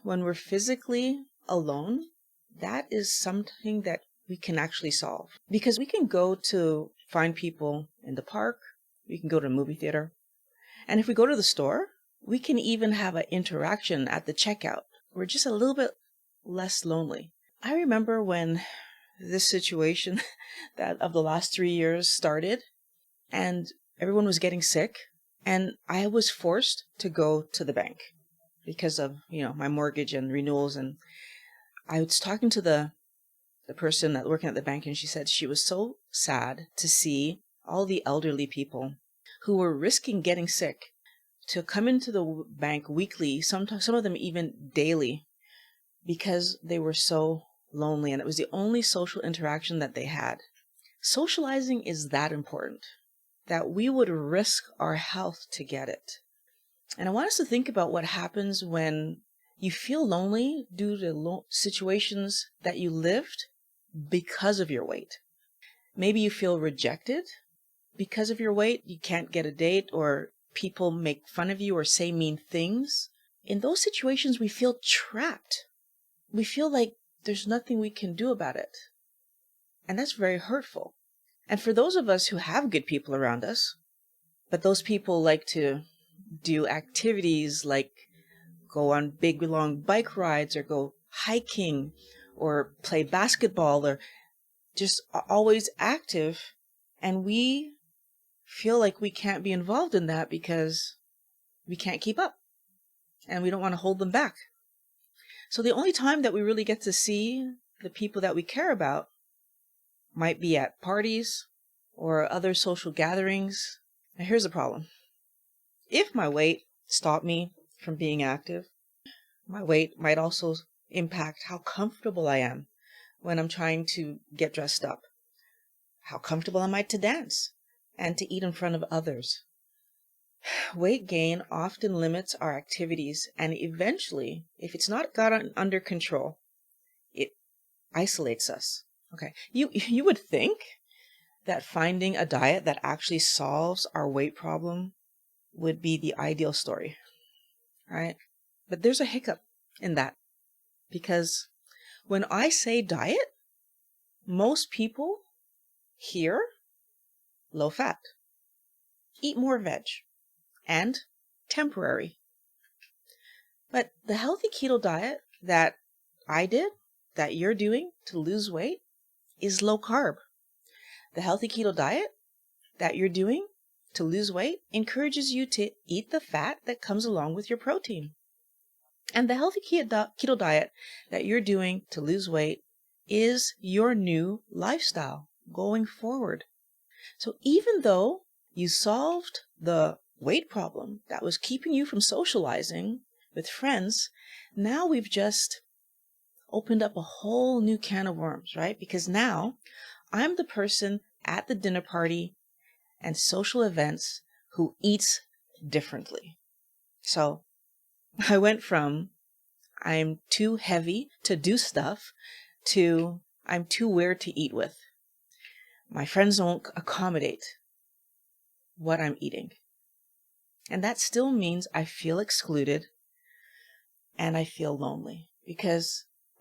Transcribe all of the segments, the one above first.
when we're physically alone, that is something that we can actually solve. Because we can go to find people in the park, we can go to a movie theater, and if we go to the store, we can even have an interaction at the checkout. We're just a little bit less lonely. I remember when this situation that of the last 3 years started and everyone was getting sick, and I was forced to go to the bank because of, my mortgage and renewals. And I was talking to the person that working at the bank, and she said she was so sad to see all the elderly people who were risking getting sick to come into the bank weekly, sometimes some of them even daily, because they were so lonely and it was the only social interaction that they had. Socializing is that important, that we would risk our health to get it. And I want us to think about what happens when you feel lonely due to situations that you lived because of your weight. Maybe you feel rejected because of your weight. You can't get a date, or people make fun of you or say mean things. In those situations, we feel trapped. We feel like there's nothing we can do about it. And that's very hurtful. And for those of us who have good people around us, but those people like to do activities like go on big, long bike rides or go hiking or play basketball or just always active, and we feel like we can't be involved in that because we can't keep up and we don't want to hold them back. So the only time that we really get to see the people that we care about might be at parties or other social gatherings. Now here's the problem. If my weight stopped me from being active, my weight might also impact how comfortable I am when I'm trying to get dressed up, how comfortable am I to dance and to eat in front of others. Weight gain often limits our activities, and eventually, if it's not got under control, it isolates us. Okay, you would think that finding a diet that actually solves our weight problem would be the ideal story, right? But there's a hiccup in that, because when I say diet, most people hear low fat, eat more veg, and temporary. But the healthy keto diet that I did, that you're doing to lose weight, is low carb. The healthy keto diet that you're doing to lose weight encourages you to eat the fat that comes along with your protein. And the healthy keto diet that you're doing to lose weight is your new lifestyle going forward. So even though you solved the weight problem that was keeping you from socializing with friends, now we've just opened up a whole new can of worms, right? Because now I'm the person at the dinner party and social events who eats differently. So I went from I'm too heavy to do stuff to I'm too weird to eat with. My friends don't accommodate what I'm eating. And that still means I feel excluded and I feel lonely.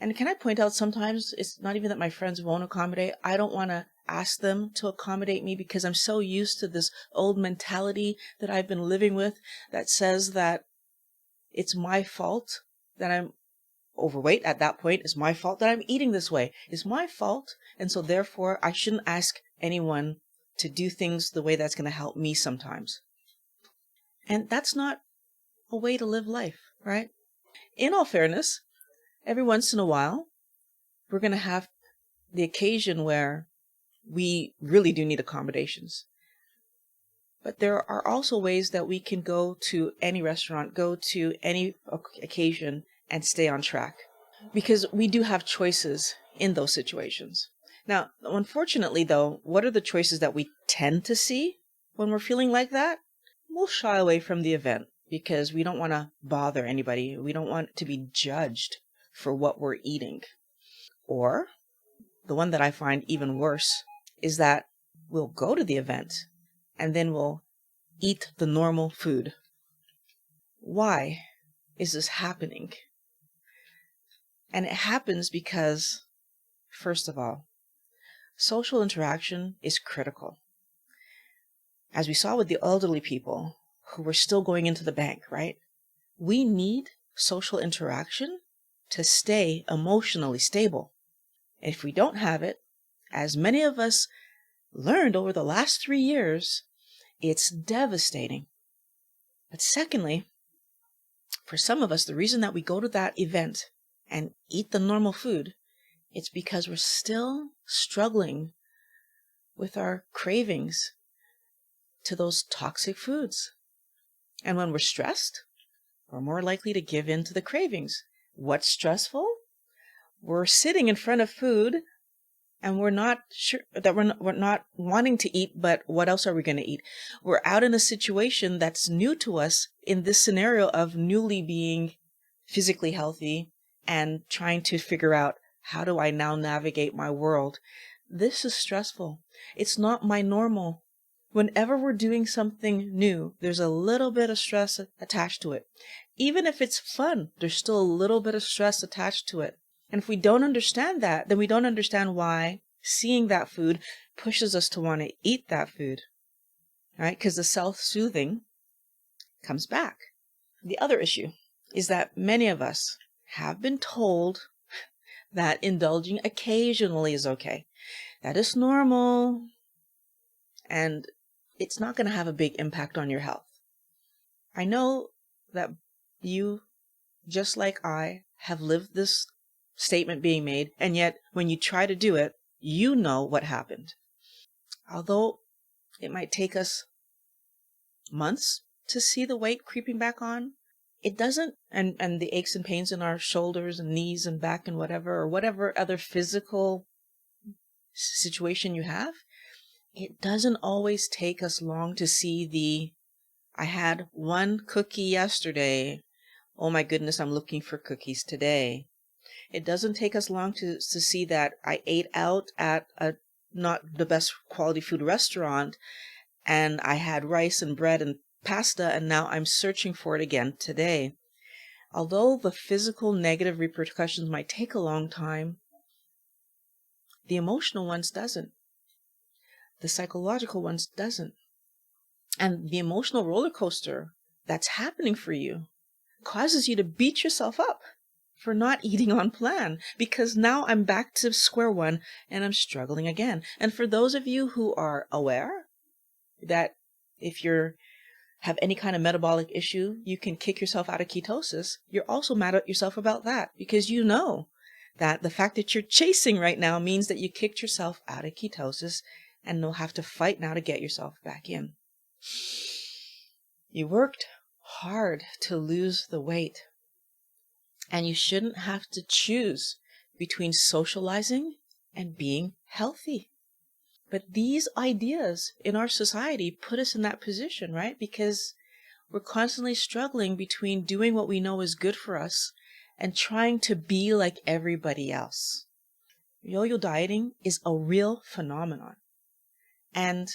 And can I point out, sometimes it's not even that my friends won't accommodate. I don't want to ask them to accommodate me because I'm so used to this old mentality that I've been living with that says that it's my fault that I'm overweight. At that point, it's my fault that I'm eating this way. It's my fault. And so therefore, I shouldn't ask anyone to do things the way that's going to help me sometimes. And that's not a way to live life, right? In all fairness, every once in a while, we're going to have the occasion where we really do need accommodations. But there are also ways that we can go to any restaurant, go to any occasion, and stay on track. Because we do have choices in those situations. Now, unfortunately, though, what are the choices that we tend to see when we're feeling like that? We'll shy away from the event because we don't want to bother anybody. We don't want to be judged for what we're eating. Or, the one that I find even worse is that we'll go to the event and then we'll eat the normal food. Why is this happening? And it happens because, first of all, social interaction is critical. As we saw with the elderly people who were still going into the bank, right? We need social interaction to stay emotionally stable. If we don't have it, as many of us learned over the last 3 years, it's devastating. But secondly, for some of us, the reason that we go to that event and eat the normal food, it's because we're still struggling with our cravings to those toxic foods. And when we're stressed, we're more likely to give in to the cravings. What's stressful? We're sitting in front of food and we're not sure that we're not wanting to eat, but what else are we going to eat? We're out in a situation that's new to us in this scenario of newly being physically healthy and trying to figure out, how do I now navigate my world? This is stressful. It's not my normal. Whenever we're doing something new, there's a little bit of stress attached to it. Even if it's fun, there's still a little bit of stress attached to it. And if we don't understand that, then we don't understand why seeing that food pushes us to want to eat that food, right? Because the self-soothing comes back. The other issue is that many of us have been told that indulging occasionally is okay. That is normal. And it's not going to have a big impact on your health. I know that you, just like I, have lived this statement being made, and yet when you try to do it, you know what happened. Although it might take us months to see the weight creeping back on, it doesn't, and the aches and pains in our shoulders and knees and back and whatever, or whatever other physical situation you have, it doesn't always take us long to see I had one cookie yesterday. Oh my goodness, I'm looking for cookies today. It doesn't take us long to see that I ate out at a not the best quality food restaurant and I had rice and bread and pasta and now I'm searching for it again today. Although the physical negative repercussions might take a long time, the emotional ones doesn't. The psychological ones doesn't. And the emotional roller coaster that's happening for you causes you to beat yourself up for not eating on plan, because now I'm back to square one and I'm struggling again. And for those of you who are aware that if you have any kind of metabolic issue, you can kick yourself out of ketosis, you're also mad at yourself about that, because you know that the fact that you're chasing right now means that you kicked yourself out of ketosis and you'll have to fight now to get yourself back in. You worked hard to lose the weight, and you shouldn't have to choose between socializing and being healthy. But these ideas in our society put us in that position, right? Because we're constantly struggling between doing what we know is good for us and trying to be like everybody else. Yo-yo dieting is a real phenomenon. And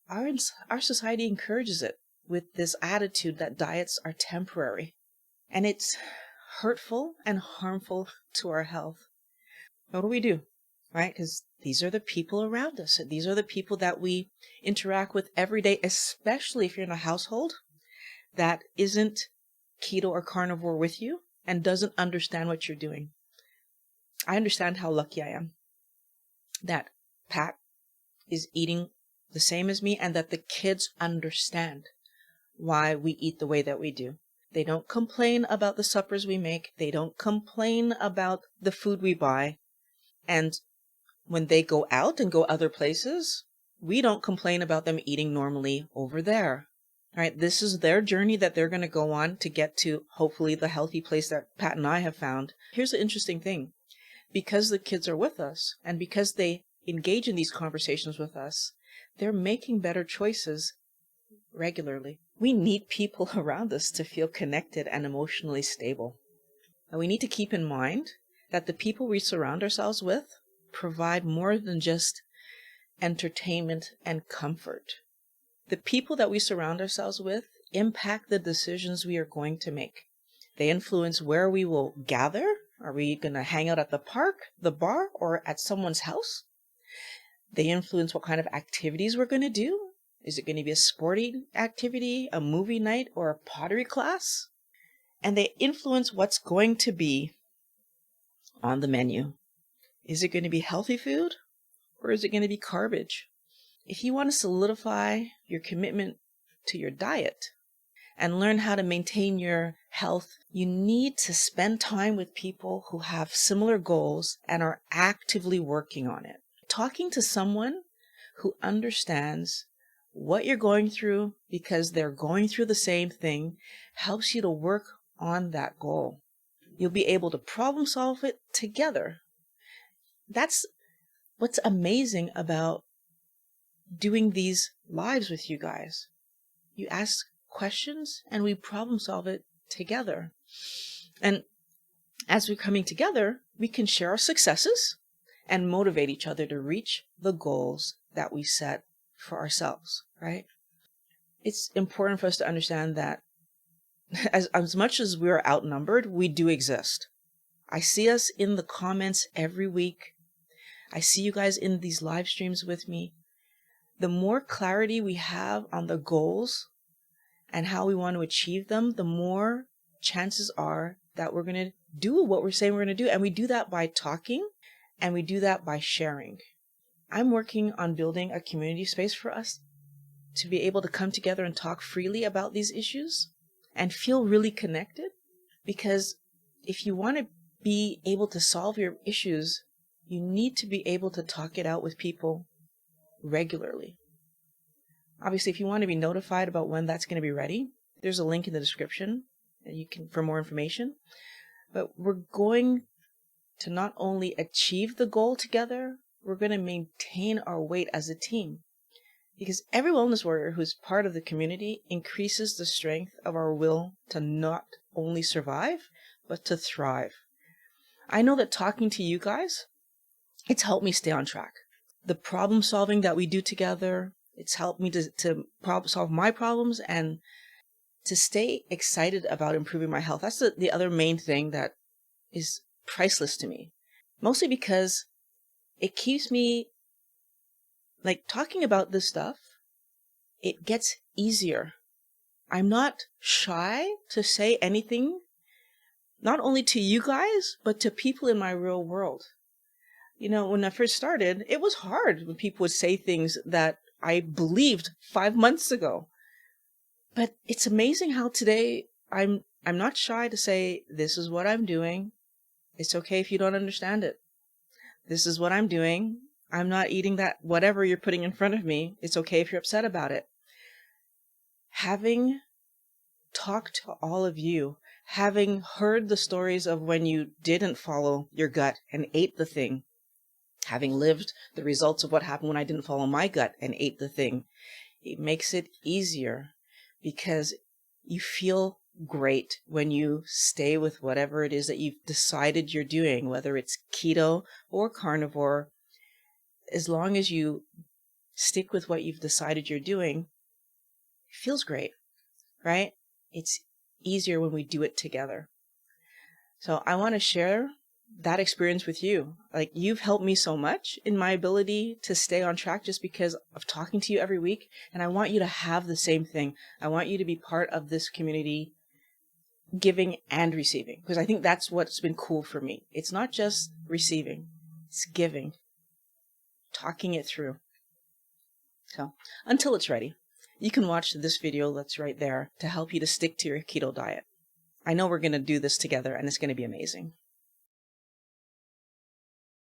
our society encourages it with this attitude that diets are temporary. And it's hurtful and harmful to our health. What do? Right? Because these are the people around us. These are the people that we interact with every day, especially if you're in a household that isn't keto or carnivore with you and doesn't understand what you're doing. I understand how lucky I am that Pat is eating the same as me and that the kids understand why we eat the way that we do. They don't complain about the suppers we make. They don't complain about the food we buy. And when they go out and go other places, we don't complain about them eating normally over there. Right? This is their journey that they're going to go on to get to, hopefully, the healthy place that Pat and I have found. Here's the interesting thing. Because the kids are with us and because they engage in these conversations with us, they're making better choices regularly. We need people around us to feel connected and emotionally stable. And we need to keep in mind that the people we surround ourselves with provide more than just entertainment and comfort. The people that we surround ourselves with impact the decisions we are going to make. They influence where we will gather Are we going to hang out at the park, the bar, or at someone's house? They influence what kind of activities we're going to do. Is it going to be a sporting activity, a movie night, or a pottery class? And they influence what's going to be on the menu. Is it going to be healthy food, or is it going to be garbage? If you want to solidify your commitment to your diet and learn how to maintain your health, you need to spend time with people who have similar goals and are actively working on it. Talking to someone who understands what you're going through because they're going through the same thing helps you to work on that goal. You'll be able to problem solve it together. That's what's amazing about doing these lives with you guys. You ask questions and we problem solve it together. And as we're coming together, we can share our successes and motivate each other to reach the goals that we set for ourselves, right? It's important for us to understand that as much as we're outnumbered, we do exist. I see us in the comments every week. I see you guys in these live streams with me. The more clarity we have on the goals and how we want to achieve them, the more chances are that we're going to do what we're saying we're going to do. And we do that by talking, and we do that by sharing. I'm working on building a community space for us to be able to come together and talk freely about these issues and feel really connected. Because if you want to be able to solve your issues, you need to be able to talk it out with people regularly. Obviously, if you want to be notified about when that's going to be ready, there's a link in the description that you can for more information. But we're going to not only achieve the goal together, we're going to maintain our weight as a team. Because every wellness warrior who's part of the community increases the strength of our will to not only survive, but to thrive. I know that talking to you guys, it's helped me stay on track. The problem solving that we do together, it's helped me to problem solve my problems and to stay excited about improving my health. That's the other main thing that is priceless to me. Mostly because it keeps me, like, talking about this stuff, it gets easier. I'm not shy to say anything, not only to you guys, but to people in my real world. You know, when I first started, it was hard when people would say things that I believed 5 months ago. But it's amazing how today I'm not shy to say, this is what I'm doing. It's okay if you don't understand it. This is what I'm doing. I'm not eating that whatever you're putting in front of me. It's okay if you're upset about it. Having talked to all of you, having heard the stories of when you didn't follow your gut and ate the thing, having lived the results of what happened when I didn't follow my gut and ate the thing, it makes it easier because you feel great when you stay with whatever it is that you've decided you're doing, whether it's keto or carnivore. As long as you stick with what you've decided you're doing, it feels great, right? It's easier when we do it together. So I want to share that experience with you. Like, you've helped me so much in my ability to stay on track just because of talking to you every week. And I want you to have the same thing. I want you to be part of this community, giving and receiving, because I think that's what's been cool for me. It's not just receiving, it's giving, talking it through. So until it's ready, you can watch this video that's right there to help you to stick to your keto diet. I know we're going to do this together and it's going to be amazing.